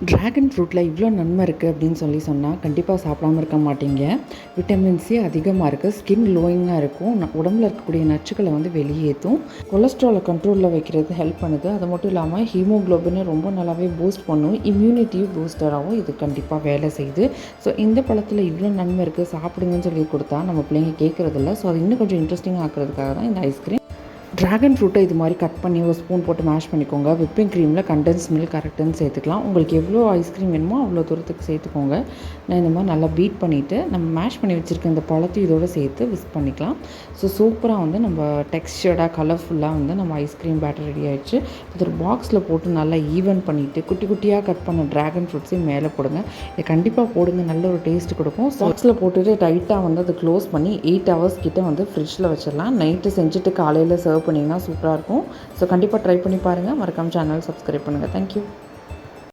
Dragon ஃப்ரூட்டில் இவ்வளோ நன்மை இருக்குது அப்படின்னு சொன்னால் கண்டிப்பாக சாப்பிடாம இருக்க மாட்டீங்க. விட்டமின் சி அதிகமாக இருக்குது, ஸ்கின் க்ளோயிங்காக இருக்கும், உடம்புல இருக்கக்கூடிய நச்சுக்களை வந்து வெளியேற்றும், கொலஸ்ட்ராலை கண்ட்ரோலில் வைக்கிறது ஹெல்ப் பண்ணுது. அது மட்டும் இல்லாமல் ஹீமோக்ளோபினை ரொம்ப நல்லாவே பூஸ்ட் பண்ணும், இம்யூனிட்டியும் பூஸ்டராகவும் இது கண்டிப்பாக வேலை செய்யுது. ஸோ இந்த பழத்தில் இவ்வளோ நன்மை இருக்குது, சாப்பிடுங்கன்னு சொல்லி கொடுத்தா நம்ம பிள்ளைங்க கேட்குறதில்ல. ஸோ அது இன்னும் கொஞ்சம் இன்ட்ரெஸ்டிங்காக ஆக்கிறதுக்காக தான் இந்த ஐஸ்கிரீம். ட்ராகன் ஃப்ரூட்டை இது மாதிரி கட் பண்ணி ஒரு ஸ்பூன் போட்டு மேஷ் பண்ணிக்கோங்க. விப்பிங் க்ரீமில் கண்டென்ஸ் மில்க் கரெக்டுன்னு சேர்த்துக்கலாம். உங்களுக்கு எவ்வளோ ஐஸ்கிரீம் வேணுமோ அவ்வளோ தூரத்துக்கு சேர்த்துக்கோங்க. நான் இந்த மாதிரி நல்லா பீட் பண்ணிவிட்டு நம்ம மேஷ் பண்ணி வச்சுருக்க இந்த பழத்தையும் இதோடு சேர்த்து விஸ்க் பண்ணிக்கலாம். ஸோ சூப்பராக வந்து நம்ம டெக்ஸ்டர்டாக கலர்ஃபுல்லாக வந்து நம்ம ஐஸ்கிரீம் பேட்டர் ரெடி ஆகிடுச்சு. இது ஒரு பாக்ஸில் போட்டு நல்லா ஈவன் பண்ணிவிட்டு குட்டி குட்டியாக கட் பண்ண ட்ராகன் ஃப்ரூட்ஸையும் மேலே போடுங்க. இதை கண்டிப்பாக போடுங்க, நல்ல ஒரு டேஸ்ட் கொடுக்கும். பாக்ஸில் போட்டுட்டு டைட்டாக வந்து அதை க்ளோஸ் பண்ணி 8 hours கிட்டே வந்து ஃப்ரிட்ஜில் வச்சிடலாம். நைட்டு செஞ்சுட்டு காலையில் சர்வ் பண்ணிங்கன்னா சூப்பராக இருக்கும். ஸோ கண்டிப்பாக ட்ரை பண்ணி பாருங்கள். மறக்காம சேனல் சப்ஸ்கிரைப் பண்ணுங்கள். தேங்க்யூ.